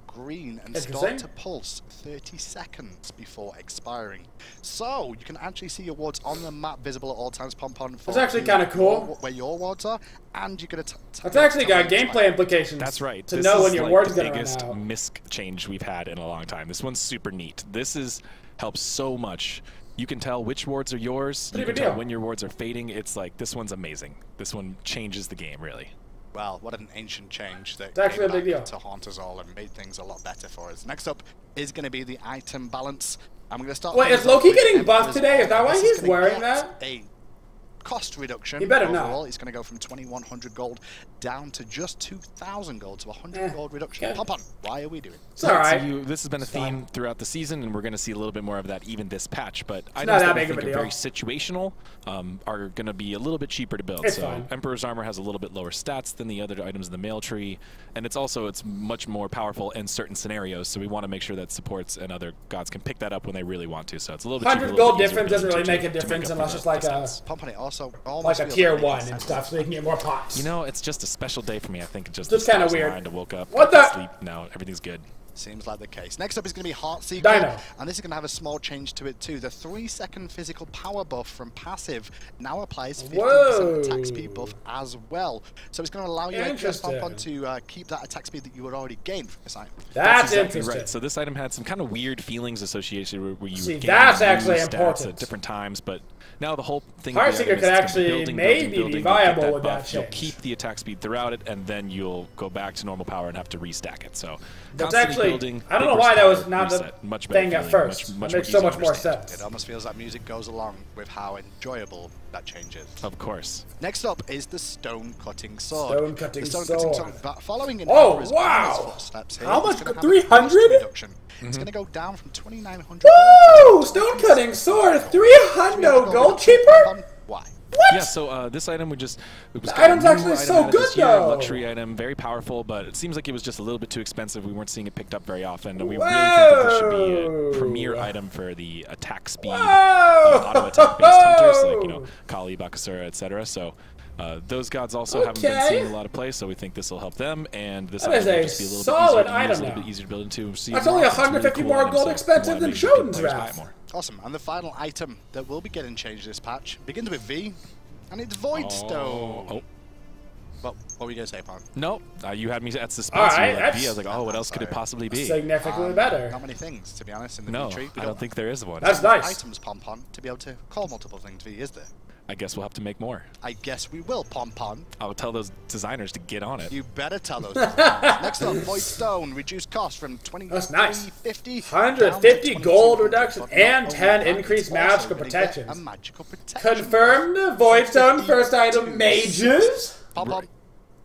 Green and start to pulse 30 seconds before expiring. So you can actually see your wards on the map visible at all times. Pompon. That's actually kind of cool. Where your wards are, and you're gonna. That's actually got gameplay implications. That's right. To know when your ward's gonna run out. This is the biggest misc change we've had in a long time. This one's super neat. This helps so much. You can tell which wards are yours. You can tell when your wards are fading. It's like, this one's amazing. This one changes the game, really. Well, what an ancient change that it's actually a big deal to haunt us all and made things a lot better for us. Next up is going to be the item balance. I'm going to start. Wait, is Loki getting buffed today? Is that why he's wearing that? A cost reduction. You better overall. not. It's going to go from 2,100 gold down to just 2,000 gold, so 100 gold reduction. Pop on. Why are we doing it? It's all right. So this has been a theme throughout the season, and we're going to see a little bit more of that even this patch. But items that I think are very situational are going to be a little bit cheaper to build. It's so fine. Emperor's Armor has a little bit lower stats than the other items in the mail tree, and it's much more powerful in certain scenarios. So we want to make sure that supports and other gods can pick that up when they really want to. So it's a little bit 100 gold difference doesn't really make a difference unless it's like a tier 1 and stuff, so you can get more pots. You know, it's just a special day for me. I think it's just kind of weird. I woke up, what the? sleep. Now everything's good. Seems like the case. Next up is going to be Heartseeker, Dino. and this is going to have a small change to it too. The 3-second physical power buff from passive now applies 50% attack speed buff as well. So it's going to allow you to keep that attack speed that you had already gained from this item. That's exactly interesting. Right. So this item had some kind of weird feelings associated where you gain that's actually stats important at different times, but now the whole thing Heartseeker could actually maybe be viable with that change. You'll keep the attack speed throughout it, and then you'll go back to normal power and have to restack it. So that's actually, I don't know why that was not the thing at first. That makes so much more sense. It almost feels like music goes along with how enjoyable that change is. Of course. Next up is the Stone Cutting Sword. Stone Cutting Sword. Following in footsteps here, how much? 300? It's going to go down from 2,900. Woo! Stone Cutting Sword, 300 gold cheaper? Why? What? Yeah, so this item the item's actually so good though. Luxury item, very powerful, but it seems like it was just a little bit too expensive. We weren't seeing it picked up very often, and we really think that this should be a premier item for the attack speed, auto attack based hunters like Kali, Bakasura, etc. So those gods also haven't been seeing a lot of play, so we think this will help them, and this item will just be a little bit easier to build into. That's only 150 more gold expensive than Shoten's Wrath. Awesome, and the final item that will be getting changed this patch begins with V, and it's Void Stone. Oh. Well, what were you going to say, Pon? No, you had me at suspense. Right, like V. I was like, oh, what else could it possibly be? Significantly better. Not many things, to be honest, in the No, tree. I don't think there is one. That's nice. Items, Pon, to be able to call multiple things V, is there? I guess we'll have to make more. I guess we will, Pon. I will tell those designers to get on it. You better tell those designers. Next up, Void Stone, reduced cost from 20 That's nice. 50 150 gold reduction and 10 increased magical protections. A magical protection. Confirmed Void Stone first item mages. Pon.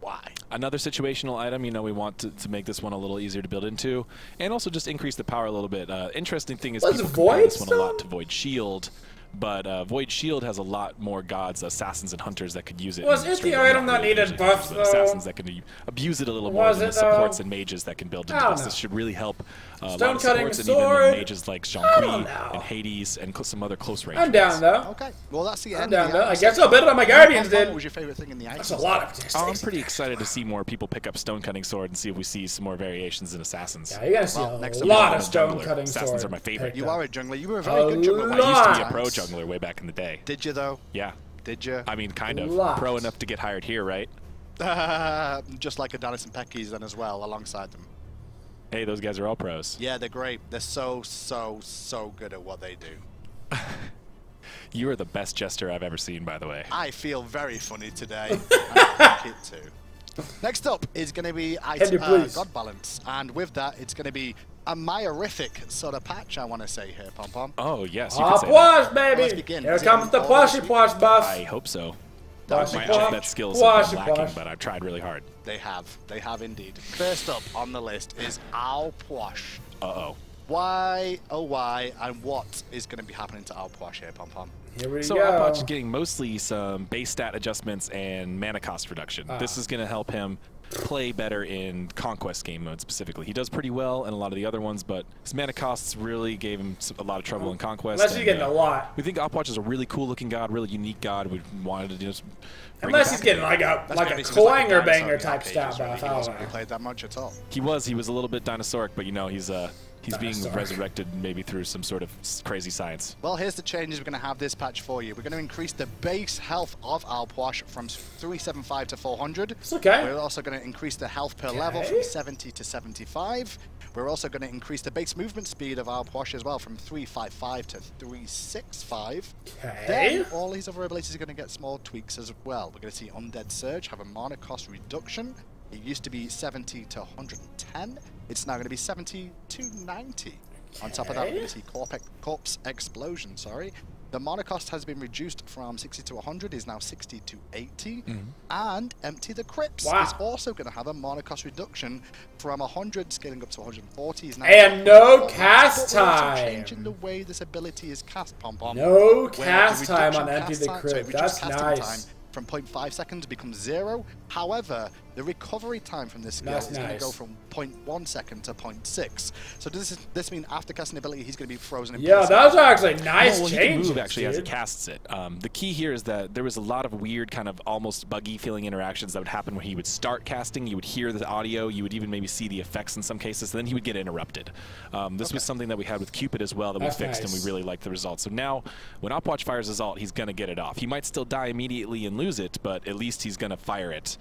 Why? Another situational item, we want to make this one a little easier to build into, and also just increase the power a little bit. Interesting thing is people compare this one a lot to Void Shield, but Void Shield has a lot more gods, assassins, and hunters that could use it. Was it the item that needed buffs, though? Assassins that can abuse it a little more than the supports and mages that can build into this. This should really help Stone Cutting supports Sword. and even mages like Jean-Qui and Hades and some other close range. I'm down, though. Okay, well, that's the end. I'm down, though. I guess I'll build it on my Guardians, What then. was your favorite thing in the item? That's a lot of I'm pretty excited to see more people pick up Stone Cutting Sword and see if we see some more variations in Assassins. Yeah, you're going to see a lot of Stone Cutting Sword. Assassins are my favorite. You are a jungler. You were a very good jungler. I used to be a pro jungler way back in the day. Did you, though? Yeah. Did you? I mean, kind of. Pro enough to get hired here, right? Just like Adonis and Pecky's then as well, alongside them. Hey, those guys are all pros. Yeah, they're great. They're so good at what they do. You are the best jester I've ever seen, by the way. I feel very funny today. I think it too. Next up is going to be God Balance, and with that, it's going to be a Myorific sort of patch, I want to say here, Pom. Oh, yes, you can say that. Baby! Well, let's begin. Here comes the plushy plush buff. I hope so. That skills have been lacking, but I've tried really hard. They have indeed. First up on the list is Ow Plush. Uh-oh. Why, oh why, and what is going to be happening to Alpwash here, Pom Pom? Here we so go. Alpwash is getting mostly some base stat adjustments and mana cost reduction. This is going to help him play better in Conquest game mode specifically. He does pretty well in a lot of the other ones, but his mana costs really gave him a lot of trouble in Conquest. Unless he's getting a lot. We think Alpwash is a really cool looking god, really unique god. We wanted to just unless he's getting like a clanger banger type stat buff. He wasn't really played that much at all. He was a little bit dinosauric, but you know he's being resurrected maybe through some sort of crazy science. Well, here's the changes we're going to have this patch for you. We're going to increase the base health of Alpwash from 375 to 400. It's okay. We're also going to increase the health per level from 70 to 75. We're also going to increase the base movement speed of Alpwash as well from 355 to 365. Okay. Then all these other abilities are going to get small tweaks as well. We're going to see Undead Surge have a mana cost reduction. It used to be 70 to 110. It's now going to be 70 to 90. Okay. On top of that, we're going to see Corpse Explosion, sorry. The mana cost has been reduced from 60 to 100, is now 60 to 80. And Empty the Crypts is also going to have a mana cost reduction from 100, scaling up to 140. Is now and no cast time! Changing the way this ability is cast, Pom Pom. No cast time on Empty the Crypt. That's nice. From 0.5 seconds becomes 0. However, the recovery time from this skill is going to go from 0.1 second to 0.6. So does this mean after casting ability, he's going to be frozen in yeah, those are actually nice changes. He can move actually as he casts it. The key here is that there was a lot of weird, kind of almost buggy feeling interactions that would happen when he would start casting. You would hear the audio. You would even maybe see the effects in some cases. And then he would get interrupted. This was something that we had with Cupid as well that we fixed, and we really liked the results. So now, when Alpwash fires his ult, he's going to get it off. He might still die immediately and lose it, but at least he's going to fire it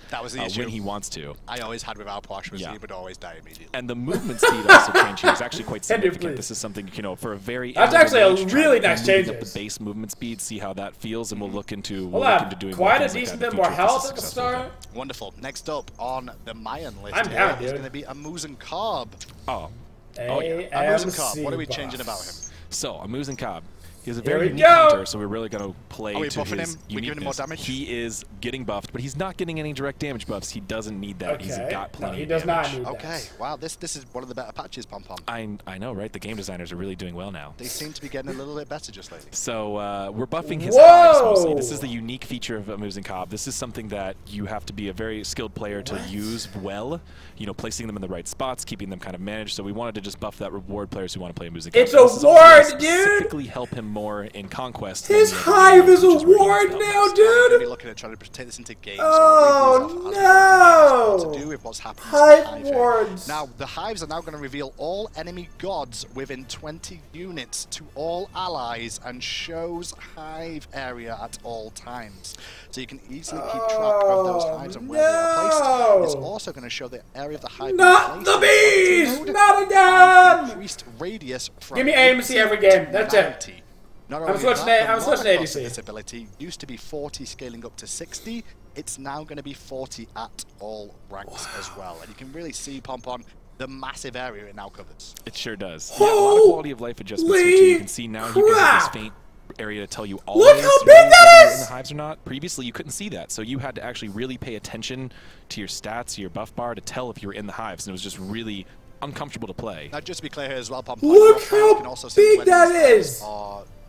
when he wants to. I always had with Alpwash was he would always die immediately. And the movement speed also changed here is actually quite significant. This is something, you know, for a very that's actually a really nice change. Up the base movement speed, see how that feels, and we'll look into doing quite a decent bit more health at the start. Wonderful. Next up on the Mayan list is going to be Amuzen Cobb. Oh yeah. Amuzen Cobb. What are we changing about him? So Amuzen Cobb. He's a very unique hunter, so we're really going to play to his uniqueness. We're giving him more damage? He is getting buffed, but he's not getting any direct damage buffs. He doesn't need that. He's got plenty of damage. He does not need that. Okay, wow, this is one of the better patches, Pom Pom. I know, right? The game designers are really doing well now. They seem to be getting a little bit better just lately. So we're buffing his hives mostly. This is the unique feature of Amuzen Cobb. This is something that you have to be a very skilled player to use well. You know, placing them in the right spots, keeping them kind of managed. So we wanted to just buff that reward players who want to play Amuzen Cobb. It's a ward, dude! Specifically help him more in Conquest. His hive is a ward now, dude! We're going to be looking at trying to take this into games. Oh, no! To do with what's happening hive wards. Now, the hives are now going to reveal all enemy gods within 20 units to all allies and shows hive area at all times. So you can easily keep track of those hives and where they are placed. It's also going to show the area of the hive. Not the bees! Not again! Increased radius from give me AMC every game. That's 90. it. Not I'm switching ADC. This ability used to be 40, scaling up to 60. It's now going to be 40 at all ranks as well. And you can really see, Pom Pom, the massive area it now covers. It sure does. Yeah, a lot of quality of life adjustments here too. You can see now you can have this faint area to tell you always look how big that is in the hives or not. Previously, you couldn't see that, so you had to actually really pay attention to your stats, your buff bar, to tell if you were in the hives, and it was just really uncomfortable to play. Now, just to be clear here as well, Pom Pom, look how big that is.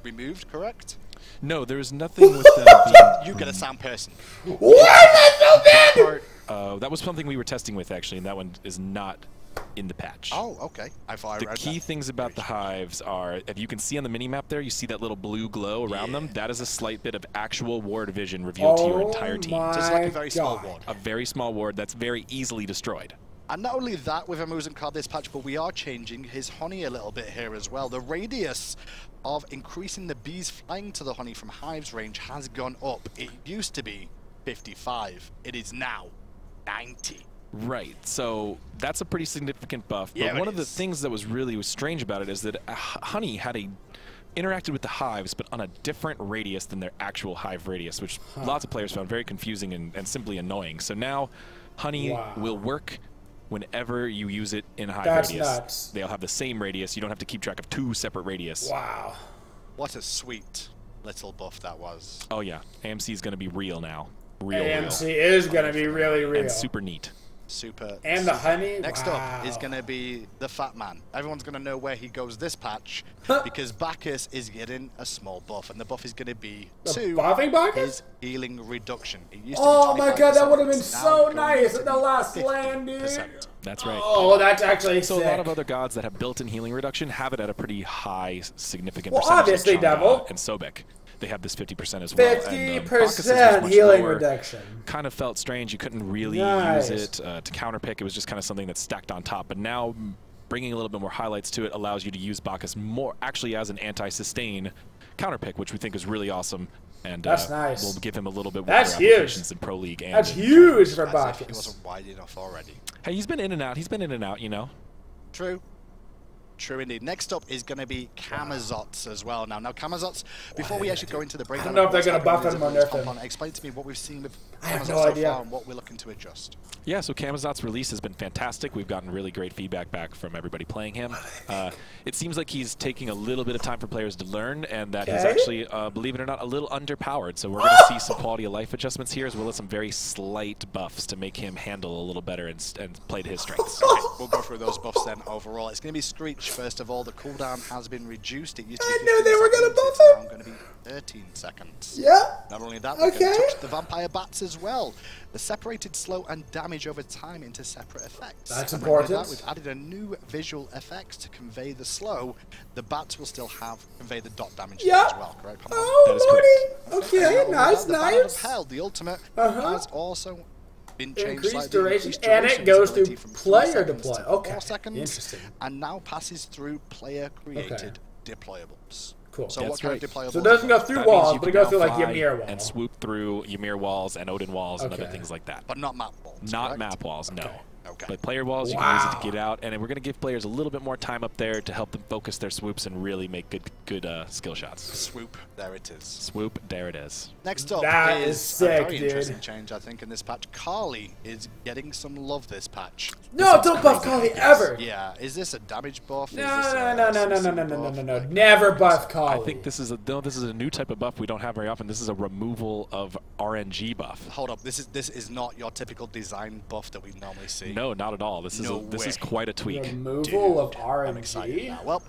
Removed, correct? No, there's nothing with that being... You get a sound person. Why is that so big? That was something we were testing with, actually, and that one is not in the patch. Oh, okay. I thought I read that. The key things about the hives are, if you can see on the mini-map there, you see that little blue glow around them? That is a slight bit of actual ward vision revealed to your entire team. So it's like a very small ward. A very small ward that's very easily destroyed. And not only that with Amuzen Cobb this patch, but we are changing his honey a little bit here as well. The radius of increasing the bees flying to the honey from hives range has gone up. It used to be 55. It is now 90. Right, so that's a pretty significant buff. But one of the things that was really strange about it is that honey had interacted with the hives, but on a different radius than their actual hive radius, which lots of players found very confusing and simply annoying. So now honey will work whenever you use it in hive radius. Nuts. They'll have the same radius. You don't have to keep track of two separate radius. Wow. What a sweet little buff that was. Oh yeah, AMC is going to be real now. AMC is going to be really real. And super neat. super. And the honey. Next up is going to be the Fat Man. Everyone's going to know where he goes this patch because Bacchus is getting a small buff, and the buff is going to be his healing reduction. Oh my god, that would have been so nice in the last land, dude. That's right. Oh, that's actually so sick. A lot of other gods that have built-in healing reduction have it at a pretty high, significant percentage. Well, obviously, Devil. And Sobek. They have this 50% as well. 50% healing reduction. Kind of felt strange. You couldn't really use it to counterpick. It was just kind of something that's stacked on top. But now, bringing a little bit more highlights to it allows you to use Bacchus more actually as an anti-sustain counterpick, which we think is really awesome. And that's nice. We'll give him a little bit more applications in Pro League. And that's huge for Bacchus. He wasn't wide enough already. Hey, he's been in and out. He's been in and out, you know. True. True indeed. Next up is going to be Camazotz as well. Now Camazotz, before we actually go into the breakdown, I don't know if they're going to buff him or nerf him. Explain to me what we've seen with I have no idea. So far and what we're looking to adjust. Yeah, so Camazott's release has been fantastic. We've gotten really great feedback back from everybody playing him. It seems like he's taking a little bit of time for players to learn, and that he's actually, believe it or not, a little underpowered. So we're going to see some quality of life adjustments here, as well as some very slight buffs to make him handle a little better and play to his strengths. Okay, we'll go through those buffs then overall. It's going to be Screech, first of all. The cooldown has been reduced. It used to be 15 I knew they were going to buff him. It's now going to be 13 seconds. Yeah. Not only that, we can touch the Vampire Bats as well. The separated slow and damage over time into separate effects. That's important. We've added a new visual effect to convey the slow. The bats will still convey the dot damage as well, correct? Oh, that is correct. Okay, nice. The Band of Hell, the ultimate, has also been changed increased duration, and it goes to player deploy. Okay, 4 seconds, interesting. And now passes through player-created deployables. Cool. So what kind of deployables? So it doesn't go through walls, but it goes through like Ymir walls. And swoop through Ymir walls and Odin walls and other things like that. But not map walls. Not map walls, no. Okay. But player walls, you can use it to get out, and we're going to give players a little bit more time up there to help them focus their swoops and really make good skill shots. Swoop, there it is. Swoop, there it is. Next up is sick, a very interesting change, I think, in this patch. Carly is getting some love this patch. No, don't buff Carly ever. Yeah, is this a damage buff? No. Never buff Carly. I think this is a new type of buff we don't have very often. This is a removal of RNG buff. Hold up, this is not your typical design buff that we normally see. No, not at all. This is quite a tweak. Removal of RNG. I'm excited now. Well,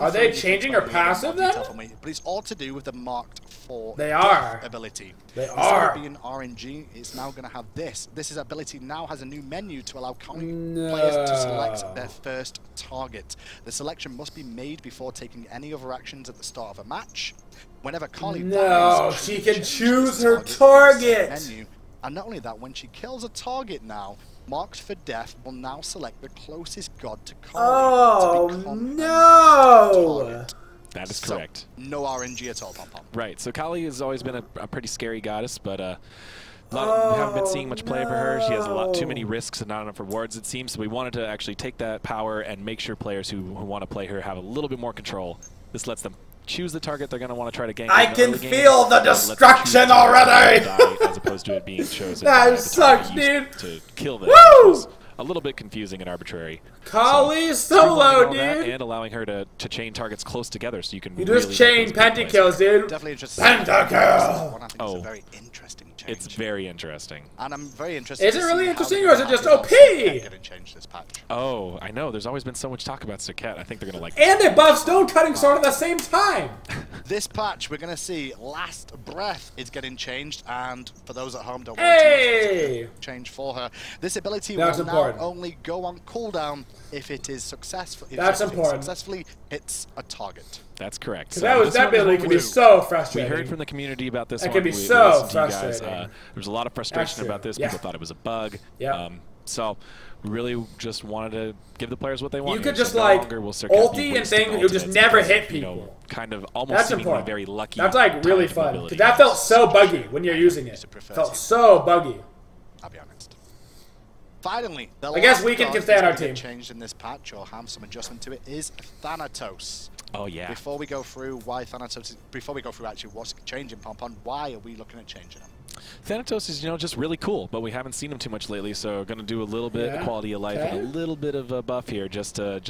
are they changing or passive then? But it's all to do with the Marked 4 ability. They Instead are. of being RNG, it's now going to have this. This ability now has a new menu to allow players to select their first target. The selection must be made before taking any other actions at the start of a match. Whenever Carly dies, she can choose her target. Menu. And not only that, when she kills a target now, Marked for Death will now select the closest god to Carly to become target. That is correct. No RNG at all, Pom-Pom. Right, so Kali has always been a pretty scary goddess, but we haven't been seeing much play for her. She has a lot too many risks and not enough rewards, it seems. So we wanted to actually take that power and make sure players who want to play her have a little bit more control. This lets them choose the target they're going to want to try to gank. I can feel the destruction already! As opposed to it being chosen that sucks, dude! To kill them. Woo! A little bit confusing and arbitrary. Kali solo, dude! And allowing her to chain targets close together so you can just chain pentakills, dude! Definitely interesting. Pentakill! I think it's a very interesting change. It's very interesting. And I'm very interested. Is it really interesting, or is it just OP? This patch. Oh, I know. There's always been so much talk about Serket. I think they're going to like and they buff Stone Cutting Sword at the same time! This patch, we're going to see Last Breath is getting changed, and for those at home, don't want to change for her. This ability will now only go on cooldown if it is successful. That's important. Successfully hits a target. That's correct. So that ability can be so frustrating. We heard from the community about this. It can be so frustrating. There was a lot of frustration about this. People thought it was a bug. So we really just wanted to give the players what they want. You could just like ulti and things who just never hit people. Kind of almost seemingly very lucky. That's like really fun. Because that felt so buggy when you're using it. Felt so buggy. I'll be honest. Finally, I guess we can stay on our team. Changed in this patch or have some adjustment to it is Thanatos. Oh yeah. Before we go through why Thanatos, before we go through actually what's changing, Pom-Pom, why are we looking at changing them? Thanatos is, just really cool, but we haven't seen him too much lately, so we're going to do a little bit of quality of life and a little bit of a buff here, just to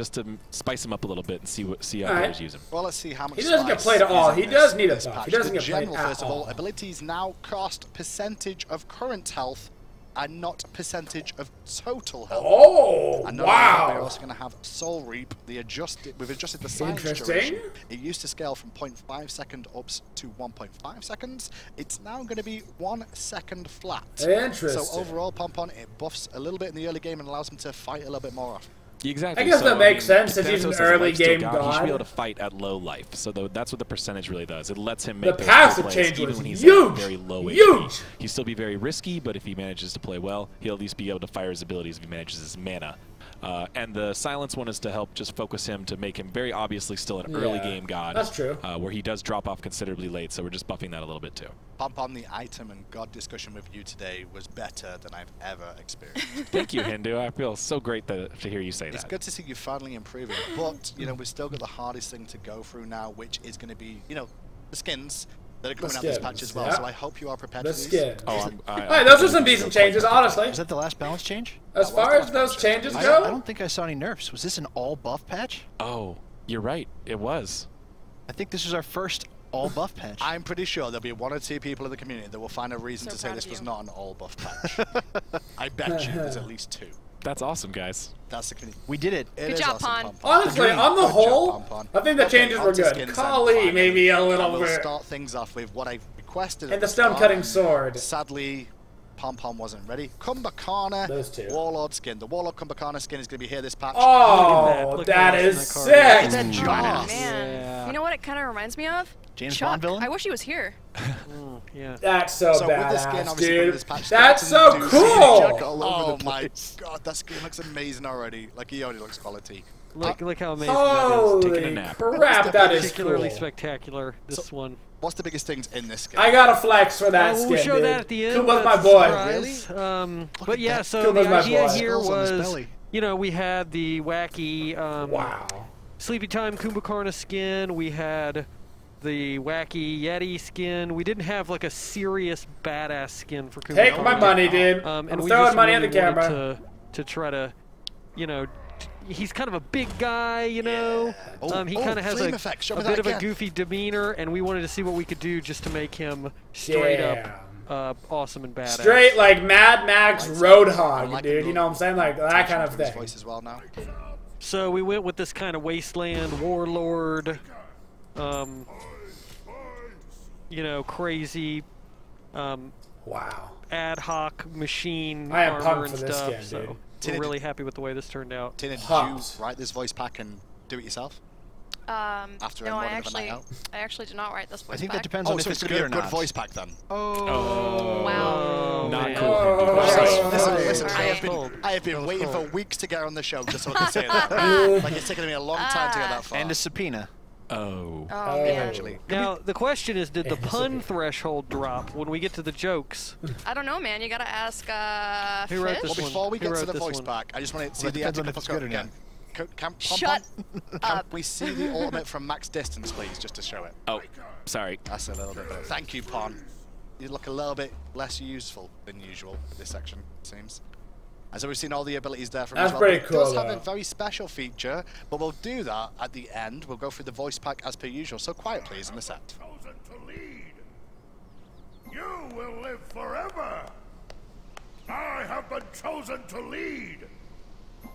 spice him up a little bit and see how players use him. Well, let's see how much. He doesn't get played at all. He does need a buff. He doesn't get played at all. First of all, abilities now cost percentage of current health and not percentage of total health. Oh, and wow. We're also going to have Soul Reap. We've adjusted the silence duration. It used to scale from 0.5 second up to 1.5 seconds. It's now going to be 1 second flat. Interesting. So overall, Pompon, it buffs a little bit in the early game and allows him to fight a little bit more often. Exactly. I guess that makes sense since he's an early game god. god. He should be able to fight at low life. So that's what the percentage really does. It lets him The make passive plays change even was when he's huge. very low Huge. HP. He'll still be very risky, but if he manages to play well, he'll at least be able to fire his abilities if he manages his mana. And the silence one is to help just focus him to make him very obviously still an early game god. That's true. Where he does drop off considerably late, so we're just buffing that a little bit too. Pompon, the item and god discussion with you today was better than I've ever experienced. Thank you, Hindu. I feel so great to hear you say that. It's good to see you finally improving, but you know we've still got the hardest thing to go through now, which is going to be the skins that are coming out this patch as well. So I hope you are prepared for these. Oh, hey, those are some decent changes, honestly. Was that the last balance change? As far as those changes go, I don't think I saw any nerfs. Was this an all buff patch? Oh, you're right. It was. I think this was our first all buff patch. I'm pretty sure there'll be 1 or 2 people in the community that will find a reason to say this was not an all buff patch. I bet you there's at least 2. That's awesome, guys. That's the community. We did it. Good job, Pon. Honestly, on the whole, I think the changes were good. Kali, maybe a little bit. We'll start things off with what I requested. And the stone-cutting sword. Sadly, Pom-Pom wasn't ready. Kumbhakana Warlord skin. The Warlord Kumbhakana skin is going to be here this patch. Oh, that is sick! That jaw. Man, yeah. You know what it kind of reminds me of? James Chuck. Bond villain? I wish he was here. Yeah. That's so badass, dude. This patch, that's so cool! Oh my god, that skin looks amazing already. Like, he already looks quality. Look how amazing that is. Taking a nap. Crap, that is particularly cool. spectacular, this one. What's the biggest things in this skin? I got a flex for that skin, We'll show dude. that at the end. Kuma's my boy. But yeah, so the idea here was, we had the wacky Sleepy Time Kumbhakarna skin. We had the wacky Yeti skin. We didn't have like a serious badass skin for Kumbhakarna. Take my money, dude. And I'm we throwing just money really at the camera. to try to, he's kind of a big guy, he kind of has a bit of a goofy demeanor, and we wanted to see what we could do just to make him straight up awesome and badass. Straight like Mad Max Roadhog, dude. You know what I'm saying? Like that kind of thing. Voice as well now. So we went with this kind of wasteland warlord, crazy, ad hoc machine armor and stuff. So we're really happy with the way this turned out. Tina, did you write this voice pack and do it yourself? No, I actually did not write this voice pack. I think that depends on if it's good or not. Good voice pack then. Oh. Wow. Not cool. Listen, I have been waiting for weeks to get on the show just so I can say that. Like, it's taken me a long time to get that far. And a subpoena. Eventually. Now, the question is, did the pun threshold drop when we get to the jokes? I don't know, man. You gotta ask Who wrote Fish? this Well, before we get to the this voice one? pack, I just want to see the depends on epic if it's good or not. Shut Can we see the ultimate from max distance, please, just to show it? Oh, sorry. That's a little bit better. Thank you, Pon. You look a little bit less useful than usual for this section, it seems. And so we've seen all the abilities there from That's as well. pretty It cool, does have though. a very special feature, but we'll do that at the end. We'll go through the voice pack as per usual. So quiet, please, in the set. Chosen to lead. You will live forever. I have been chosen to lead.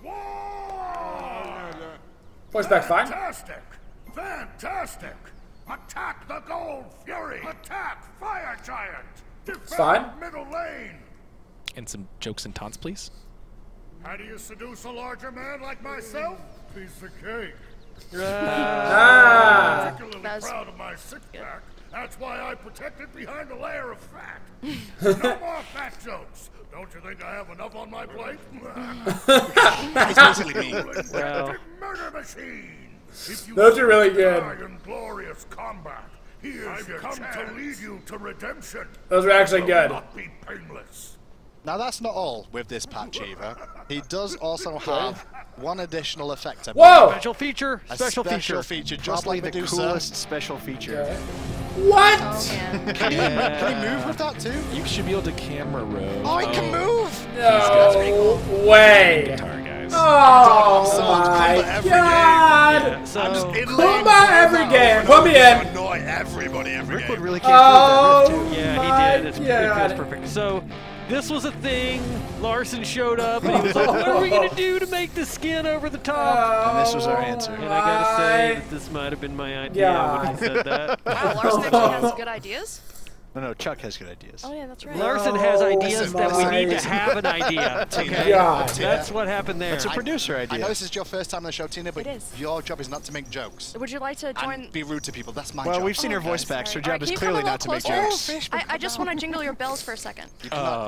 War! Voice back's fine. Fantastic! Fantastic! Attack the Gold Fury! Attack Fire Giant! Defend fine. middle lane! And some jokes and taunts, please. How do you seduce a larger man like myself? Piece of cake. Ah. Particularly proud of my six-pack. That's why I protect it behind a layer of fat. No more fat jokes. Don't you think I have enough on my plate? It's basically me. Wow. Murder machine. If you Those are really good. die in glorious combat, here's your chance. To lead you to redemption. Those are actually good. Not be painless. Now that's not all with this patch either. He does also have one additional effect. Whoa! Special feature. A Special feature, just Probably like the Medusa. coolest special feature. What? Oh, man. Can he move with that too? You should be able to camera roll. Oh, he can move! No way. Guitar, guys. Oh my every god! Yeah, so I'm just in Kuma every game. Put me in. Annoy everybody every Rick would game. really can't prove that riff, Oh too. yeah, my he did. It god. was perfect. So this was a thing. Larson showed up and he was like, what are we going to do to make the skin over the top? And this was our answer. And I got to say that this might have been my idea when he said that. Wow, Larson actually has good ideas. No, Chuck has good ideas. Oh yeah, that's right. Larson has ideas that we need to have an idea. Okay, that's what happened there. It's a producer idea. I know this is your first time on the show, Tina, but your job is not to make jokes. Would you like to join? And be rude to people. That's my job. Well, we've seen your voice back, so your job is clearly not to make jokes. I just want to jingle your bells for a second. You cannot.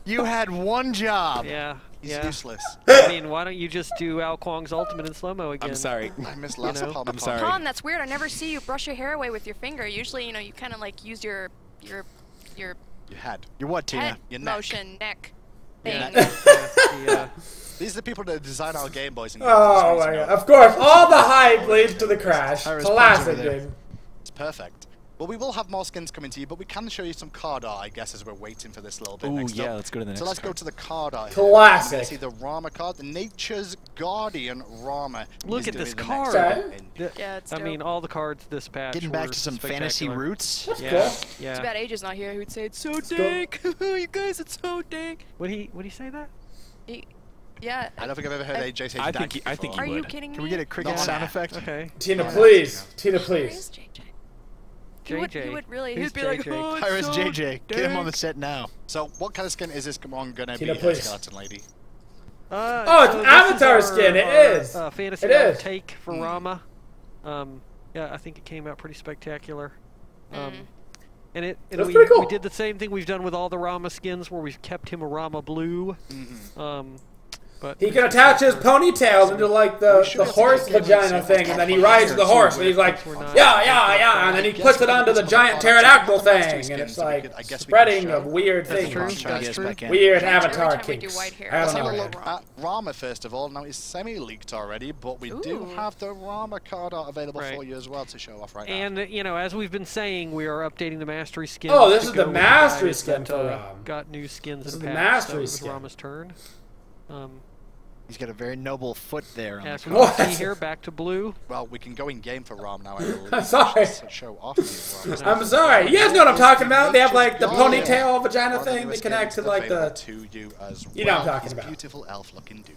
You had one job. Yeah. He's useless. I mean, why don't you just do Al Kwong's ultimate in slow-mo again? I'm sorry. I missed last time. I'm sorry. Con, that's weird. I never see you brush your hair away with your finger. Usually, you know, you kind of like use your head. Your what, Tina? head Your neck. motion, neck thing. These are the people that design our Game Boys. And oh my god! Of course, all the hype leads to the crash. Classic game. It's perfect. Well, we will have more skins coming to you, but we can show you some card art, I guess, as we're waiting for this little bit. Ooh, yeah, let's go to the next So let's card. go to the card art. Classic. See the Rama card, the Nature's Guardian Rama. Look at this card. Yeah, it's dope. I mean, all the cards this patch. Getting back to some fantasy roots. That's yeah, cool. yeah. Too bad AJ's not here. Who'd say it's so dank? You guys, it's so dank. Would he say that? Yeah. I don't think I've ever heard AJ say I dank think he Are would. you kidding me? Can we get a cricket sound effect? Okay. Tina, please. Tina, Where's please. JJ? JJ. He would really. Who's He'd be like, JJ? oh, it's Hi-Rez so JJ. Get him on the dank." set now. So, what kind of skin is this one going to be, Tina, please. Skeleton Lady? Oh, it's an Avatar skin. It is. Fantasy It is. take for Rama. Yeah, I think it came out pretty spectacular. And That's we pretty cool. we did the same thing we've done with all the Rama skins, where we've kept him a Rama blue. But He can attach his ponytail into like the horse vagina thing, and then he rides the horse, and he's like, yeah, and then he puts it onto the giant pterodactyl thing, and it's like spreading of weird things. That's true. Weird Every Avatar time we do kinks. white hair. I Let's don't have a know. look at Rama first of all. Now, it's semi-leaked already, but we do have the Rama card art available for you as well to show off right now. And, you know, as we've been saying, we are updating the Mastery skin. Oh, this is the Mastery skin for Ram. Got new skins This in is the packs, Mastery so it was skin. Rama's turn. He's got a very noble foot there. On As the we can see here, back to blue. Well, we can go in game for Ram now. I believe. I'm sorry. Just show off the Ram. I'm sorry. You guys know what I'm talking about. They have like the ponytail vagina thing that connects to like the. To you as well. You know what I'm talking He's about. Beautiful elf-looking dude.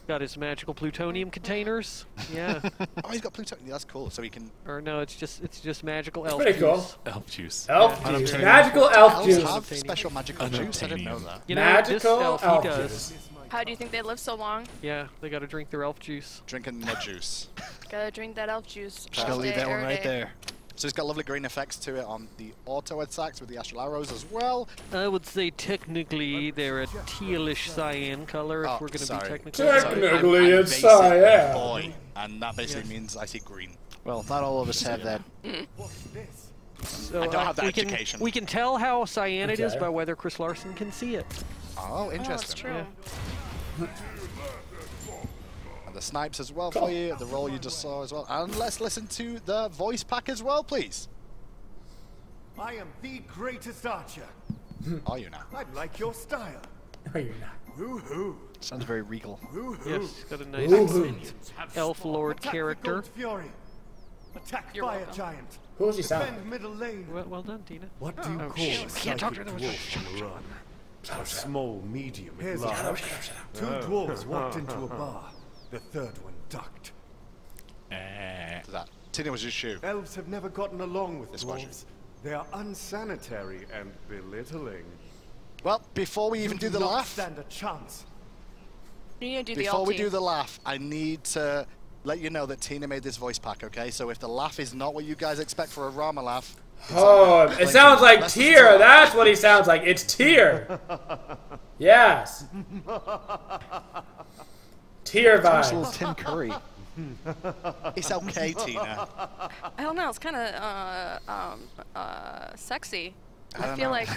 Got his magical plutonium containers. Yeah. Oh, he's got plutonium. That's cool. So he can. Or no, it's just magical elf Pretty cool. juice. Elf juice. Elf Yeah. juice. Magical elf Elves juice. have special magical juice. I didn't know that. You know, this Magical elf, elf he does. juice. How do you think they live so long? Yeah, they got to drink their elf juice. Drinking the juice. Gotta drink that elf juice. Just gonna leave that one right there. So it's got lovely green effects to it on the auto attacks with the astral arrows as well. I would say technically they're a tealish cyan color if we're going to be technically. Technically, I'm it's basically cyan. boy, and that basically means I see green. Well, not all of us have that. So I don't have that we education. we can tell how cyan it is Okay. by whether Chris Larson can see it. Oh, Oh, that's interesting. true. And the snipes as well for you, the roll you just saw as well. And let's listen to the voice pack as well, please. I am the greatest archer. Are you now? I like your style. No, you're not. Woohoo! Sounds very regal. Woohoo! Yes, it's got a nice Minions have elf spawned. lord Attack the character. Gold Fury. Attack You're Fire welcome. Giant. Who does he sound Defend middle lane. Well done, Tina. What do you call shh, a we can't talk to psychic her. dwarf on a run? A small, medium, and large. Two dwarves walked into a bar. The third one ducked. That. Tina was your shoe. Elves have never gotten along with This was dwarves. They are unsanitary and belittling. Well, before we even do the not laugh, stand a chance. You need to do before the we ulti. do the laugh, I need to let you know that Tina made this voice pack, okay? So if the laugh is not what you guys expect for a Rama laugh, Oh, it sounds like Tyr. That's what he sounds like. It's Tyr. Yes. Tyr It's a vibes. little Tim Curry. it's okay, Tina. I don't know. It's kind of sexy. I don't feel know. like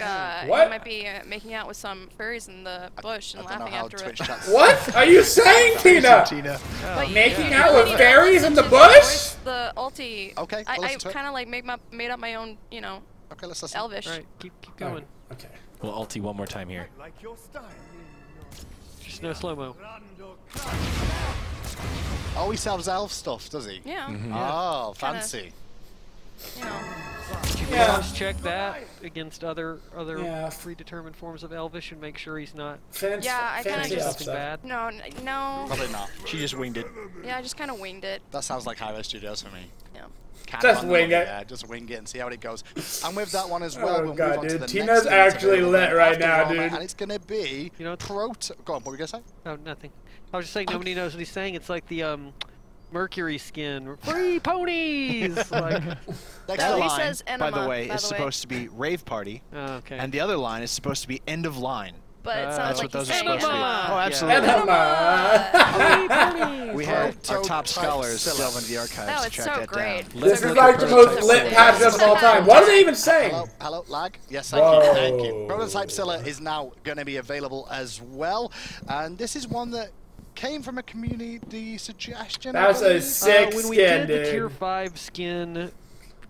What? you might be making out with some furries in the bush I and don't know laughing how after Twitch it. chats. What are you saying, Tina? Tina. But Making you out really with need to fairies in listen the to bush? voice the ulti. Okay, I we'll listen to it. kind of like made up my own, you know, Okay, let's listen. Elvish. All right, keep going. Okay. We'll ulti one more time here. Like your style. Just no slow-mo. Oh, he sells elf stuff, does he? Yeah. Oh, Kinda. fancy. You know. you can always check that against other predetermined forms of Elvish and make sure he's not. I kind of just something bad. No. Probably not. She just winged it. Yeah, I just kind of winged it. That sounds like Hi-Rez Studios for me. Yeah. Just wing it. Yeah, just wing it and see how it goes. And with that one as well, we'll move on to the Tina's next actually lit right now, dude. And it's gonna be Go on, what were you gonna say? Oh, nothing. I was just saying nobody knows what he's saying. It's like the Mercury skin. Free ponies! Like, that line, says by the way, is supposed to be rave party. Oh, okay. And the other line is supposed to be end of line. But it sounds that's like what those are he's supposed to be. saying Oh, absolutely. We had our top scholars delve into the archives Oh, to it's track so that great. down. This is like the most lit patch of all time. What are they even saying? Hello, lag? Yes, thank you. Prototype Scylla is now going to be available as well. And this is one that came from a community suggestion. That's a sick when we skin, did dude. the Tier 5 skin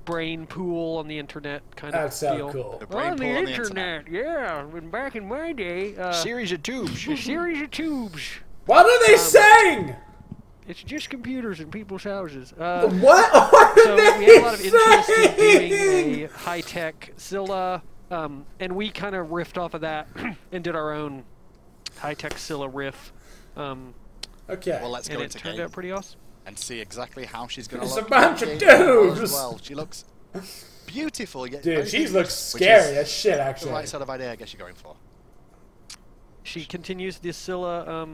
brain pool on the internet kind of deal. Cool. On the internet, yeah. When back in my day. Series of tubes. A series of tubes. What are they saying? It's just computers in people's houses. What? So we had a lot of interest in doing a high-tech Scylla, and we kind of riffed off of that and did our own high-tech Scylla riff. Okay. Well, let's go into it turned out pretty awesome. And see exactly how she's going to look. It's a bunch of dudes! Well, she looks beautiful. Dude, she looks scary as shit, actually. The right sort of idea I guess you're going for. She continues the Scylla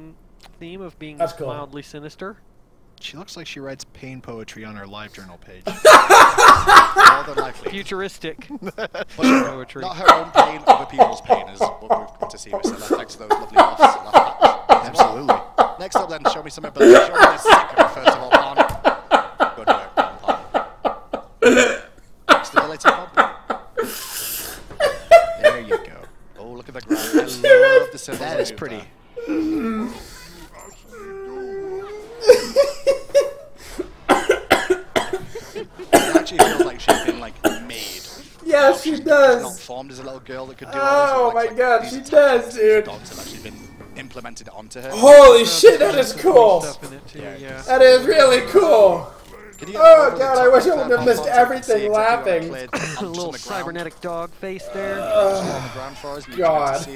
theme of being mildly sinister. She looks like she writes pain poetry on her live journal page. More than likely. Futuristic poetry. Not her own pain, other people's pain is what we've got to see with Scylla. Thanks to those lovely buffs. Absolutely. Next up then, show me some ability. Show me this second, first of all, Pon. Good work, Pon. Stability, Pon. There you go. Oh, look at the ground. I love the Scylla. That is pretty. It actually feels like she's been, like, made. Yes, she does. She's not formed as a little girl that could do all this. Oh my god, she does, dude. Dogs have actually been implemented onto her. Holy shit, that is cool. That is really cool. Oh god, I wish I wouldn't have missed everything laughing. A little cybernetic dog face there. God.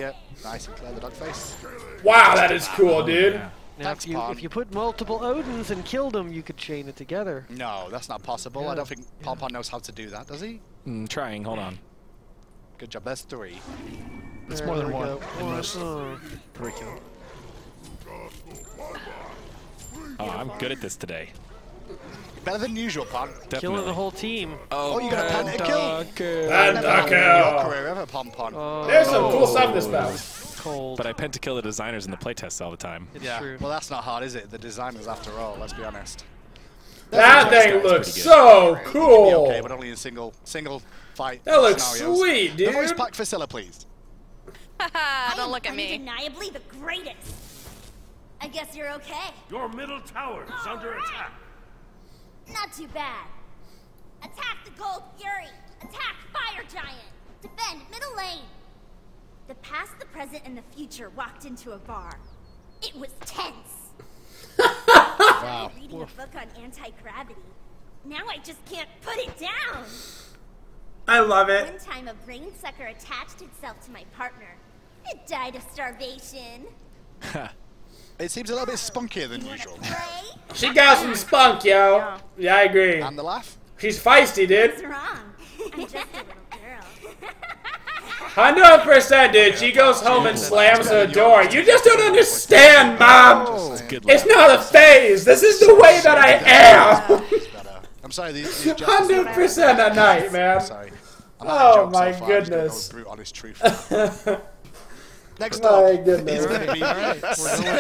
Nice and clear the dog face. Wow, that is cool, dude. Now, if you put multiple Odins and killed them, you could chain it together. No, that's not possible. Yeah. I don't think Pon knows how to do that, does he? Trying, hold on. Good job, there's 3. It's more than one in most curriculum. Oh, I'm good at this today. Better than usual, Pon. Killing the whole team. Oh, you got a pentakill? Pentakill! There's some cool stuff in this battle. Cold. But I pentakill the designers in the playtests all the time. Yeah, well that's not hard, is it? The designers, after all, let's be honest. That thing looks so cool! Okay, but only in single fight That looks scenarios. Sweet, dude! The voice pack for Scylla, please. Don't look at me. Undeniably the greatest. I guess you're okay. Your middle tower is under attack. Not too bad. Attack the Gold Fury. Attack Fire Giant. Defend middle lane. The past, the present, and the future walked into a bar. It was tense. Wow. Reading a book on anti-gravity. Now I just can't put it down. I love it. One time a brain sucker attached itself to my partner. It died of starvation. It seems a little bit spunkier than usual. She got some spunk, yo. Yeah, I agree. And the laugh? She's feisty, dude. What's wrong? I'm just a little girl. 100%, dude. She goes home and slams the door. You just don't understand, Mom. It's not a phase. This is the way that I am. I'm sorry, these 100% a night, man. Sorry. Oh my goodness. Brute honest truth. Next up, We're going with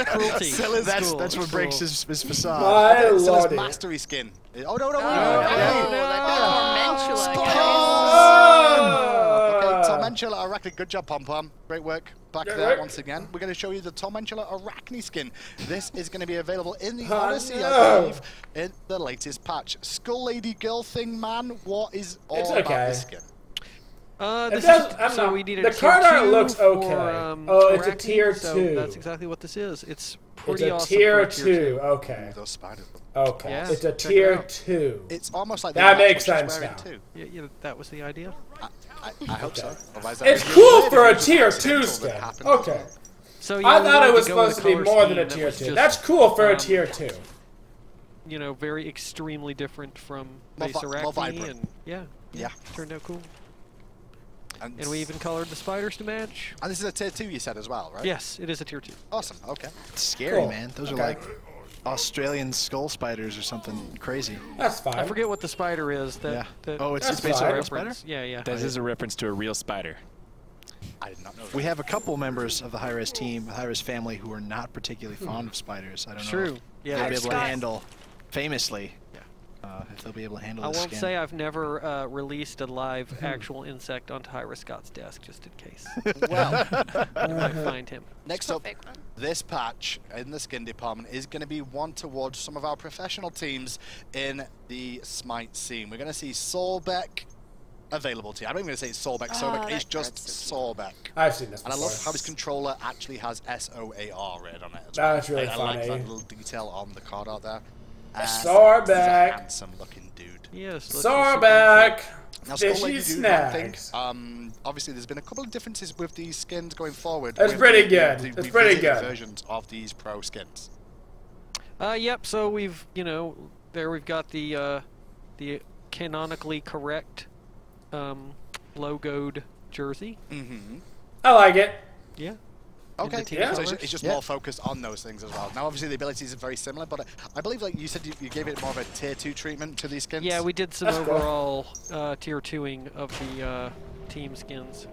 cruelty. That's what breaks his facade. My lordy. mastery skin. Oh no! Okay, Tormentula Arachne. Good job, Pom Pom. Great work back there once again. We're going to show you the Tormentula Arachne skin. This is going to be available in the Odyssey, I believe, in the latest patch. Skull Lady Girl Thing, man. What is all about this skin? So we needed the card art looks okay. Oh, it's a tier 2. So that's exactly what this is. It's pretty awesome. Tier 2. Okay. Those spiders. Okay, Yeah, it's a tier 2. It's almost like that makes sense now. Yeah, that was the idea. I hope so. It's cool for a tier 2 skin. Okay. So I thought it was supposed to be more than a tier 2. That's cool for a tier 2. You know, very extremely different from base Arachne, and yeah, turned out cool. And we even colored the spiders to match. And this is a tier 2 you said as well, right? Yes, it is a tier 2. Awesome, okay. It's scary, man. Those are like Australian skull spiders or something crazy. That's fine. I forget what the spider is. Oh, it's based on a real spider? Yeah. This is a reference to a real spider. I did not know that. We have a couple members of the Hi-Rez team, the Hi-Rez family, who are not particularly fond of spiders. I don't know. True. Yeah. They'll be able to handle, famously, if they'll be able to handle I this won't skin. say I've never released a live actual insect onto Hi-Rez Scott's desk, just in case. Well, you might find him. Next up, this patch in the skin department is going to be one towards some of our professional teams in the Smite scene. We're going to see Solbeck available to you. I'm not even going to say it's Solbeck. Solbeck is just Solbeck. I've seen this before. And I love how his controller actually has S-O-A-R written on it. That's really funny. funny. I like that little detail on the card out there. Solbeck. Handsome looking dude. Yes. Solbeck. Now, Fishy snacks. Obviously, there's been a couple of differences with these skins going forward. That's pretty good. It's pretty good. Versions of these pro skins. Yep. So we've, we've got the canonically correct logoed jersey. Mm-hmm. I like it. Yeah. Okay, so it's just more focused on those things as well. Now, obviously, the abilities are very similar, but I believe, like you said, you gave it more of a tier 2 treatment to these skins. Yeah, we did some overall tier 2ing of the team skins.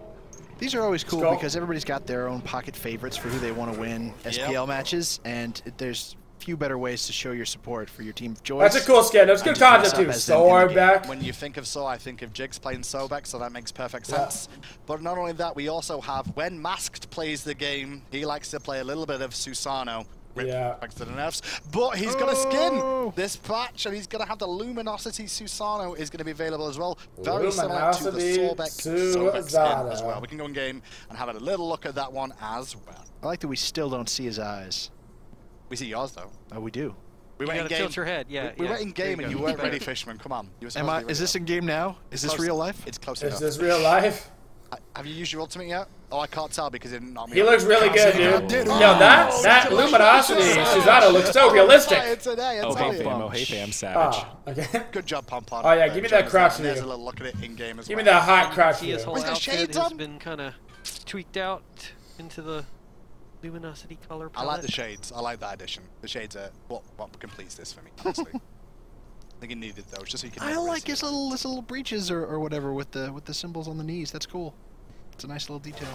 These are always cool because everybody's got their own pocket favorites for who they want to win SPL matches, and there's few better ways to show your support for your team of choice. That's a cool skin. That's good content too. Solbeck. When you think of Sol, I think of Jigs playing Solbeck, so that makes perfect sense. But not only that, we also have, when Masked plays the game, he likes to play a little bit of Susano. Thanks to the nerfs. But he's got a skin this patch, and he's going to have the Luminosity Susano is going to be available as well. Very similar to the Solbeck skin as well. We can go in game and have a little look at that one as well. I like that we still don't see his eyes. We see yours though. Oh, we do. We went in game. Tilt your head. We went in game and you weren't ready, Fishman. Come on. Is this in game now? Is this real life? It's close enough. Is this real life? Have you used your ultimate yet? Oh, I can't tell because it didn't knock me. He looks really good, dude. Yo, that Luminosity Susano looks so realistic. Hey fam, savage. Okay. Good job, Pompon. Oh yeah, give me that crouch view. There's a little look at it in game as well. Give me that hot crouch view. His whole outfit has been kind of tweaked out into the Luminosity color palette. I like the shades. I like that addition. The shades are what completes this for me, honestly. I think it needed those just so you can. I like his little breeches or whatever with the symbols on the knees. That's cool. It's a nice little detail.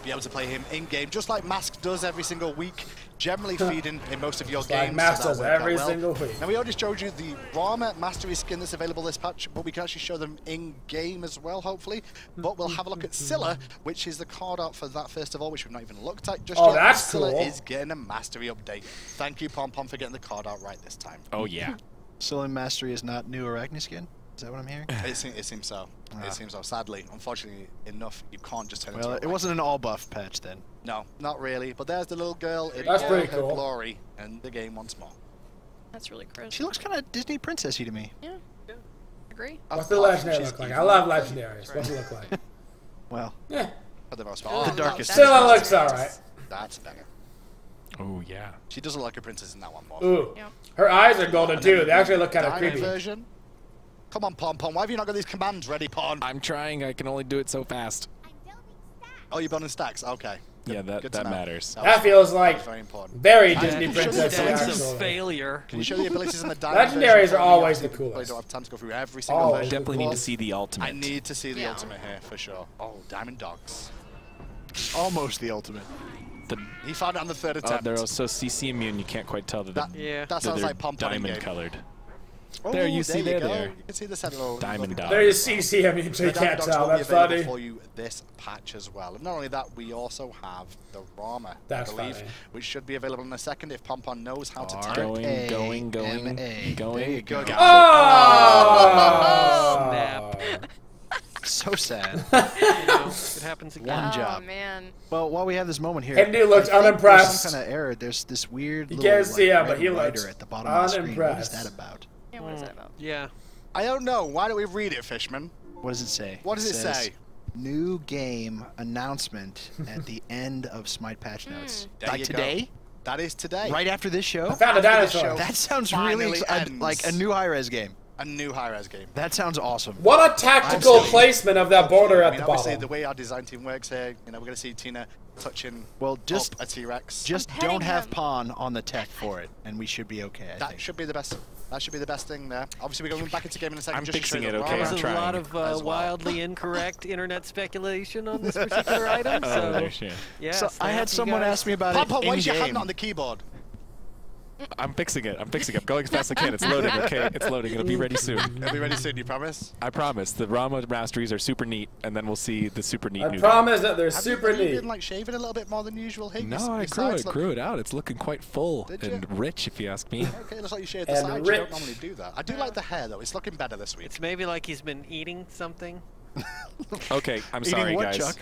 Be able to play him in game, just like Mask does every single week, generally feeding in most of your games. Like Mask does every single week. Now we already showed you the Rama Mastery skin that's available this patch, but we can actually show them in game as well, hopefully. But we'll have a look at Scylla, which is the card art for that first of all, which we've not even looked at just yet. That's Scylla cool. is getting a Mastery update. Thank you, Pom Pom, for getting the card art right this time. Oh yeah. Scylla Mastery is not new Arachne skin. Is that what I'm hearing? It seems so. It seems so. Sadly, unfortunately enough, you can't just turn it. Well, it wasn't an all buff patch then. No, not really. But there's the little girl in That's pretty her cool. glory and the game once more. That's really crisp. She looks kind of Disney princessy to me. Yeah. Agree. What's the legendary look like? I love legendaries. What's it look like? Well, yeah. For the most part. The darkest. Scylla looks alright. That's better. Oh yeah. She does look like a princess in that one more. Ooh. Yeah. Her eyes are golden too. They actually look kind of creepy. Version. Come on, Pom Pom. Why have you not got these commands ready, Pon? I'm trying. I can only do it so fast. Oh, you're building stacks. Okay. Yeah, that matters. That feels like very important. Very Disney princess. Failure. Can you show the abilities in the diamond Legendaries are always the coolest. I don't have time to go through every single version. Definitely need to see the ultimate. I need to see the ultimate here for sure. Oh, diamond dogs. Almost the ultimate. He found it on the third attempt. They're also CC immune. You can't quite tell that sounds like Pom Pom diamond colored. Oh, there you see there. You can see this little diamond dog. There you see, I mean, you can't tell. That's funny. For you this patch as well. And not only that, we also have the Rama, I believe, which should be available in a second if Pom Pom knows how to type. Going. There you go. Oh! Snap. So So sad. It happens again. One job. Oh, man. Well, while we have this moment here, Andy looks unimpressed. There's some kind of error. There's this weird You little can't see him, red but he rider looks at the bottom of the screen. What is unimpressed. that about? Yeah, what is that about? Yeah. I don't know. Why don't we read it, Fishman? What does it say? What does it says, say? New game announcement at the end of Smite patch notes. There Like you go. today? That is today. Right after this show? I found a After this dinosaur. show That sounds finally really ends. like a new Hi-Rez game. A new Hi-Rez game. That sounds awesome. What a tactical placement of that border at the Obviously, bottom. the way our design team works here, we're going to see Tina touching just up a T-Rex. Just petting don't have him. Pawn on the tech for it, and we should be okay, I That think. should be the best. That should be the best thing there. Obviously, we're going back into game in a second. I'm just to show fixing you it, the okay? raw There's I'm a lot trying. of as well. wildly incorrect internet speculation on this particular item. Oh, So, there's, yeah. yeah. So I had someone ask me about Papa, it why is your hand in-game. not on the keyboard? I'm fixing it. I'm fixing it. I'm going as fast as I can. It's loading, okay? It's loading. It'll be ready soon. It'll be ready soon, you promise? I promise. The Rama masteries are super neat, and then we'll see the super neat I new promise that they're Have super you neat. been like shaving a little bit more than usual? Hey, game. No, your I sides look- grew it out. It's looking quite full Did you? and rich, if you ask me. Okay, looks like you shaved the And sides. You rich. don't normally do that. I do like the hair though. It's looking better this week. It's maybe like he's been eating something. Okay, I'm Eating sorry, what, guys. Chuck?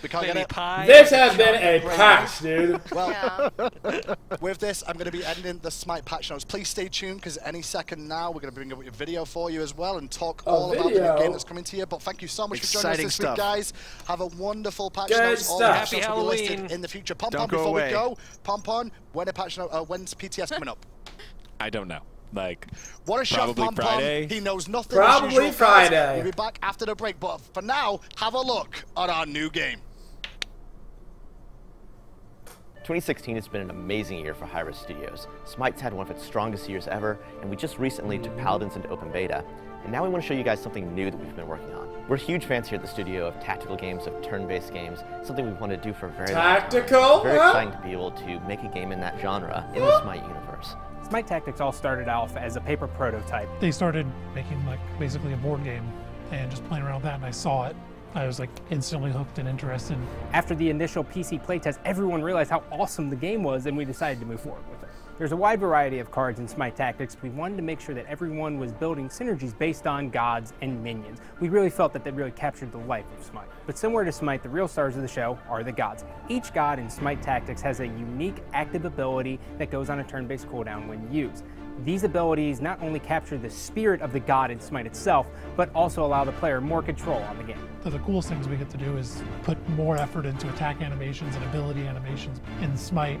We can't Maybe get it. pie. This has been a patch, dude. Well, Yeah. with this, I'm going to be ending the Smite patch notes. Please stay tuned, because any second now, we're going to bring up a video for you as well and talk all about the video? new game that's coming to you. But thank you so much for joining us Exciting this stuff. week, guys. Have a wonderful patch Good notes. All stuff. the patch Happy notes will be listed Halloween. in the future. Pom Don't Pom, go before away. we go, Pom Pom, when a patch note, when's PTS coming up? I don't know. Like, What a show, Probably Pom Pom. Friday. He knows nothing. Probably as usual, guys. Friday. We'll be back after the break. But for now, have a look at our new game. 2016 has been an amazing year for Hi-Rez Studios. Smite's had one of its strongest years ever, and we just recently took Paladins into open beta. And now we want to show you guys something new that we've been working on. We're huge fans here at the studio of tactical games, of turn-based games, something we've wanted to do for a very long time. Tactical? It's very Huh? exciting to be able to make a game in that genre in the Smite universe. Smite Tactics all started off as a paper prototype. They started making like basically a board game and just playing around with that, and I saw it. I was like instantly hooked and interested. After the initial PC playtest, everyone realized how awesome the game was, and we decided to move forward with it. There's a wide variety of cards in Smite Tactics. We wanted to make sure that everyone was building synergies based on gods and minions. We really felt that they really captured the life of Smite. But similar to Smite, the real stars of the show are the gods. Each god in Smite Tactics has a unique active ability that goes on a turn-based cooldown when used. These abilities not only capture the spirit of the god in Smite itself, but also allow the player more control on the game. So the coolest things we get to do is put more effort into attack animations and ability animations. In Smite,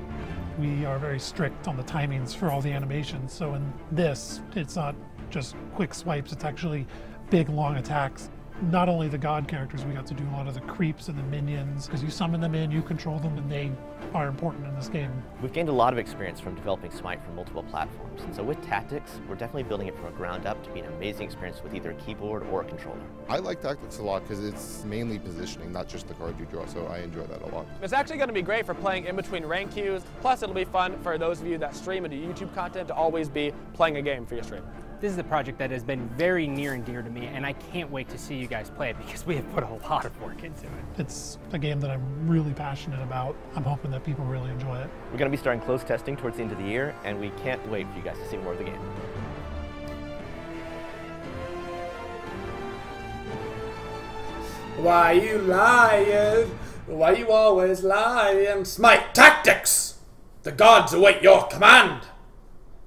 we are very strict on the timings for all the animations. So in this, it's not just quick swipes, it's actually big, long attacks. Not only the god characters, we got to do a lot of the creeps and the minions, because you summon them in, you control them, and they are important in this game. We've gained a lot of experience from developing Smite for multiple platforms, and so with Tactics, we're definitely building it from the ground up to be an amazing experience with either a keyboard or a controller. I like Tactics a lot because it's mainly positioning, not just the cards you draw, so I enjoy that a lot. It's actually going to be great for playing in between rank queues, plus it'll be fun for those of you that stream and do YouTube content to always be playing a game for your stream. This is a project that has been very near and dear to me, and I can't wait to see you guys play it because we have put a lot of work into it. It's a game that I'm really passionate about. I'm hoping that people really enjoy it. We're going to be starting closed testing towards the end of the year, and we can't wait for you guys to see more of the game. Why you lying? Why you always lying? Smite Tactics! The gods await your command!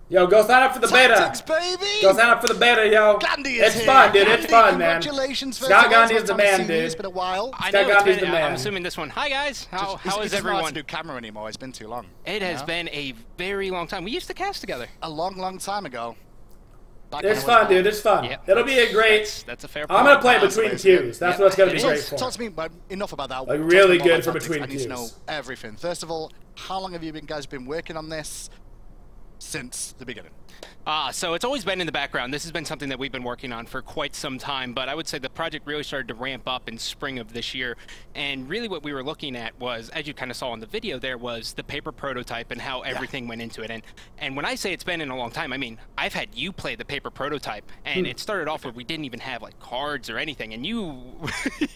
Yo, go sign up for the Tactics, beta. baby! Go sign up for the beta, yo. Gandhi is It's here. fun, dude. Gandhi, It's fun, man. Congratulations, first Scott of all. Gandhi is the man, dude. It's been a while. I Scott know, Gandhi's it's been, the man. I'm assuming this one. Hi, guys. How is It's everyone? hard to do camera anymore. It's been too long. It has been a very long time. We used to cast together. A long, long time ago. It's fun, dude. It's fun. Yep. It'll be a great... That's a fair I'm point. going to play between queues. That's what it's going to be great for. Talk to me, but enough about that. Like, Talk really to me good about for tactics. between I need to know queues. everything. First of all, how long have you guys been working on this? Since the beginning. So it's always been in the background. This has been something that we've been working on for quite some time, but I would say the project really started to ramp up in spring of this year. And really what we were looking at was, as you kind of saw in the video there, was the paper prototype and how everything went into it. And when I say it's been in a long time, I mean, I've had you play the paper prototype, and it started off where we didn't even have like cards or anything. And you,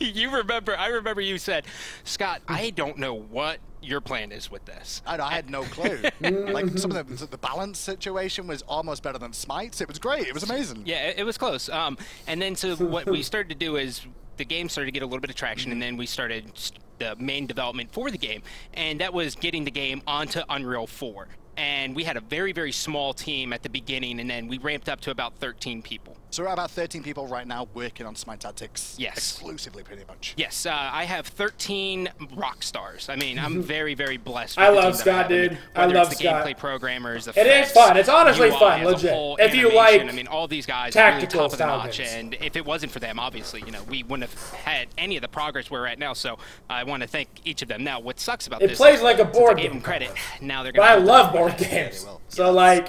I remember you said, Scott, I don't know what your plan is with this. I had no clue. Like some of the balance situation was almost better than Smite's. It was great. It was amazing. Yeah, it was close. And then so what we started to do is the game started to get a little bit of traction, and then we started the main development for the game, and that was getting the game onto Unreal 4. And we had a very, very small team at the beginning, and then we ramped up to about 13 people. So we're about 13 people right now working on Smite Tactics. Yes. Exclusively, pretty much. Yes, I have 13 rock stars. I mean, I'm very, very blessed. I love Scott, dude. I love Scott. Gameplay programmers, it is fun. It's honestly fun, legit. If you like, I mean, all these guys are really top of the notch, and if it wasn't for them, obviously, you know, we wouldn't have had any of the progress we're at now. So I want to thank each of them. Now, what sucks about this? It plays like a board game. Give them credit. Now they're. But I love board games. So like,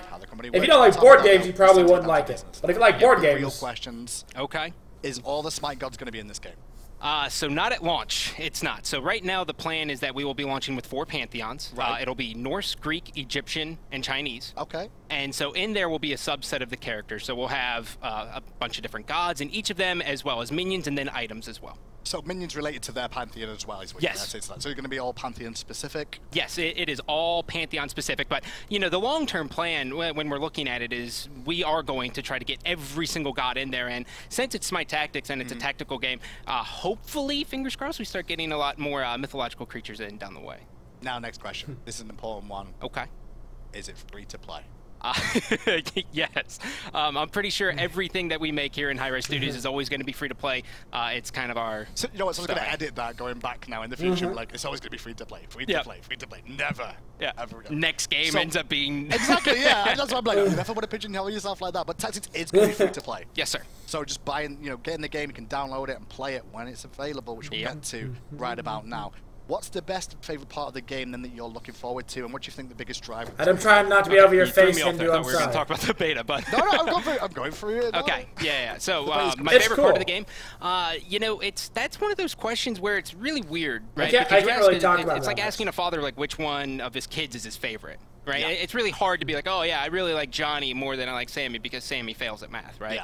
if you don't like board games, you probably wouldn't like it. But if you like board games, real questions. Okay. Is all the Smite gods going to be in this game? So not at launch. It's not. So right now the plan is that we will be launching with 4 pantheons. Right. It'll be Norse, Greek, Egyptian, and Chinese. Okay. And so in there will be a subset of the characters. So we'll have a bunch of different gods in each of them, as well as minions, and then items as well. So minions related to their pantheon as well, is what yes. you're saying. So you're going to be all pantheon specific? Yes, it is all pantheon specific. But, you know, the long-term plan when we're looking at it is we are going to try to get every single god in there. And since it's Smite Tactics and it's a tactical game, hopefully, fingers crossed, we start getting a lot more mythological creatures in down the way. Now, next question. This is an important one. Okay. Is it free to play? Yes. I'm pretty sure everything that we make here in Hi-Rez Studios is always going to be free to play. It's kind of our. So, you know what? So I was going to edit that going back now in the future. Like, it's always going to be free to play. Free to play. Free to play. Never. Yeah. Ever again. Next game ends up being. Exactly. Yeah. And that's why I'm like, you never want to pigeonhole yourself like that. But Tactics is going to be free to play. Yes, sir. So just buying, you know, getting the game, you can download it and play it when it's available, which we'll get to right about now. What's the best favorite part of the game then that you're looking forward to, and what do you think the biggest driver? And I'm trying not to be over your face and do. I'm sorry. We're going to talk about the beta, but no, I'm going through it. Okay, yeah. So my favorite part of the game, you know, that's one of those questions where it's really weird, right? I can't really talk about it. It's like asking a father like which one of his kids is his favorite. Right? Yeah. It's really hard to be like, oh yeah, I really like Johnny more than I like Sammy because Sammy fails at math, right?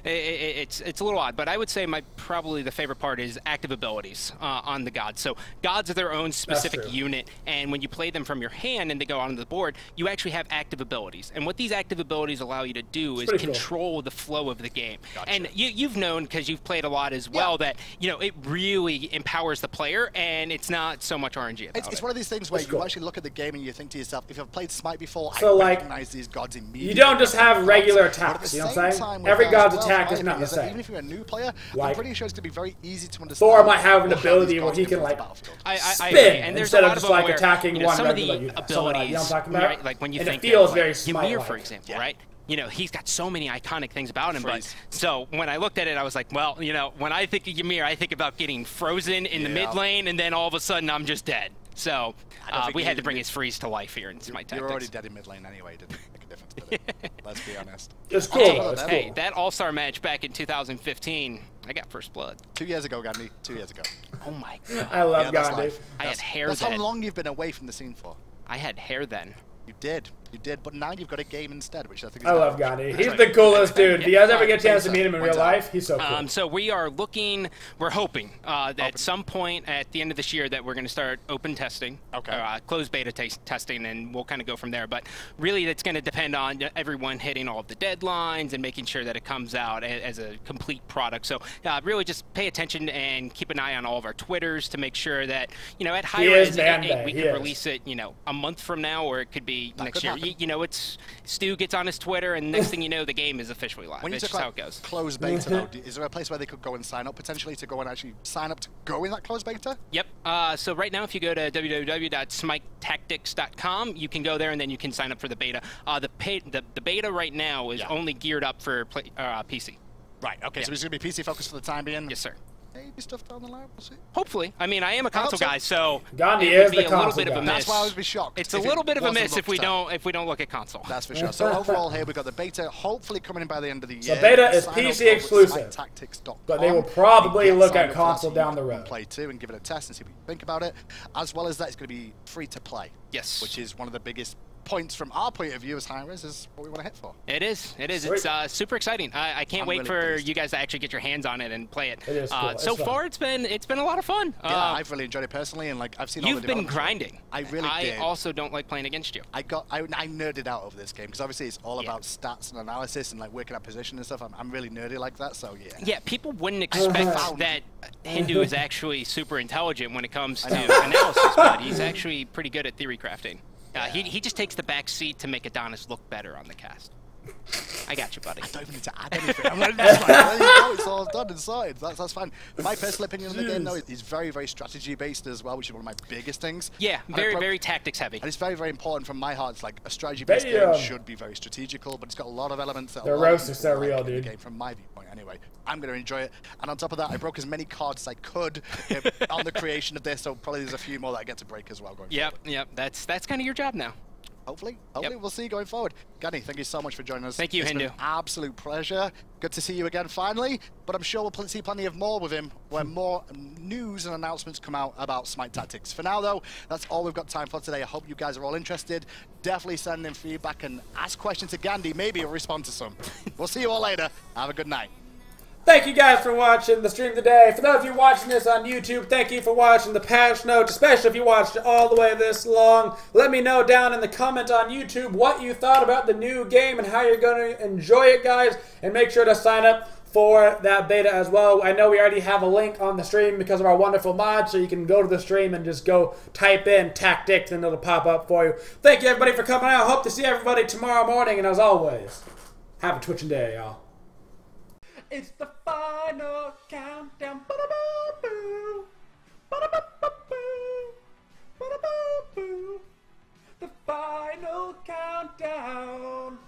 Yeah. It's a little odd, but I would say probably the favorite part is active abilities on the gods. So gods are their own specific unit, and when you play them from your hand and they go onto the board, you actually have active abilities. And what these active abilities allow you to do is control the flow of the game. Gotcha. And you've known, because you've played a lot as well, that you know it really empowers the player, and it's not so much RNG about it's one of these things where you actually look at the game and you think to yourself, if I've played Smite before, so I recognize these gods immediately. You don't just have regular attacks, you know what I'm saying? Every god's attack is not the same. Even if you're a new player, I'm pretty sure it's going to be very easy to understand. Thor might have an ability where he can like spin instead of just like attacking one regular unit. Abilities, you know what I'm talking about? Right, like when you and think it feels of, very Ymir, for example, right? You know, he's got so many iconic things about him. But so when I looked at it, I was like, well, you know, when I think of Ymir, I think about getting frozen in the mid lane, and then all of a sudden I'm just dead. So we had to bring his freeze to life here in Smite Tactics. You're already dead in mid lane anyway. It didn't make a difference, did it? Let's be honest. It's cool. Hey, that All-Star match back in 2015, I got first blood. 2 years ago, Gandhi. 2 years ago. Oh my god. I love Gandhi. I had hair then. That's then. how long you've been away from the scene for. I had hair then. You did, but now you've got a game instead, which I think is I love Gandhi. He's the coolest dude. If you guys ever get a chance to meet him in real life, he's so cool. So we're hoping that at some point at the end of this year that we're going to start open testing, closed beta testing, and we'll kind of go from there. But really, it's going to depend on everyone hitting all of the deadlines and making sure that it comes out as a complete product. So really just pay attention and keep an eye on all of our Twitters to make sure that, you know, at Hi-Rez, we can release it, you know, a month from now, or it could be next year. You know, Stu gets on his Twitter, and next thing you know, the game is officially live. That's just how it goes. Closed beta, though, is there a place where they could go and sign up potentially to go and actually sign up to go in that closed beta? Yep. So right now, if you go to www.smitetactics.com, you can go there and then you can sign up for the beta. The beta right now is only geared up for PC. Right. Okay. So it's going to be PC focused for the time being. Yes, sir. Maybe stuff down the line. We'll see. Hopefully. I mean, I am a console guy, so Gandhi it would is be the a little console bit of a guy. miss. That's why I would be shocked. It's a little bit of a miss if we don't look at console. That's for sure. So overall, here we've got the beta, hopefully coming in by the end of the year. So beta is PC exclusive, but they will probably look at console down the road. Play too and give it a test and see what you think about it. As well as that, it's going to be free to play. Yes. Which is one of the biggest points from our point of view as Hi-Rez is what we want to hit for. It is. It is. Sweet. It's super exciting. I can't wait for you guys to actually get your hands on it and play it. It is cool. So far, it's been a lot of fun. Yeah, I've really enjoyed it personally, and like I've seen. You've been grinding. I really did. I also don't like playing against you. I nerded out over this game because obviously it's all about stats and analysis and like working out position and stuff. I'm really nerdy like that, so yeah. Yeah, people wouldn't expect that Hindu is actually super intelligent when it comes to analysis, but he's actually pretty good at theory crafting. He just takes the back seat to make Adonis look better on the cast. I got you, buddy. I don't even need to add anything. I'm like, there you go, it's all done and sorted. That's fine. My personal opinion on the game, though, is very, very strategy-based as well, which is one of my biggest things. Yeah, very tactics-heavy. And it's very, very important from my heart. It's like a strategy-based game should be very strategical, but it's got a lot of elements that the roast is so real, dude. The game, from my viewpoint, anyway. I'm going to enjoy it. And on top of that, I broke as many cards as I could on the creation of this, so probably there's a few more that I get to break as well going forward. Yep. That's kind of your job now. Hopefully we'll see going forward. Gani, thank you so much for joining us. Thank you, Hindu. It's been an absolute pleasure. Good to see you again finally, but I'm sure we'll see plenty of more with him when more news and announcements come out about Smite Tactics. For now, though, that's all we've got time for today. I hope you guys are all interested. Definitely send in feedback and ask questions to Gandhi. Maybe he'll respond to some. We'll see you all later. Have a good night. Thank you guys for watching the stream today. For those of you watching this on YouTube, thank you for watching the patch notes, especially if you watched it all the way this long. Let me know down in the comment on YouTube what you thought about the new game and how you're going to enjoy it, guys. And make sure to sign up for that beta as well. I know we already have a link on the stream because of our wonderful mod, so you can go to the stream and just go type in tactics and it'll pop up for you. Thank you, everybody, for coming out. Hope to see everybody tomorrow morning. And as always, have a twitching day, y'all. It's the final countdown. Ba-da-ba-boo. Ba-da-ba-ba-boo. Ba-da-ba-boo. The final countdown.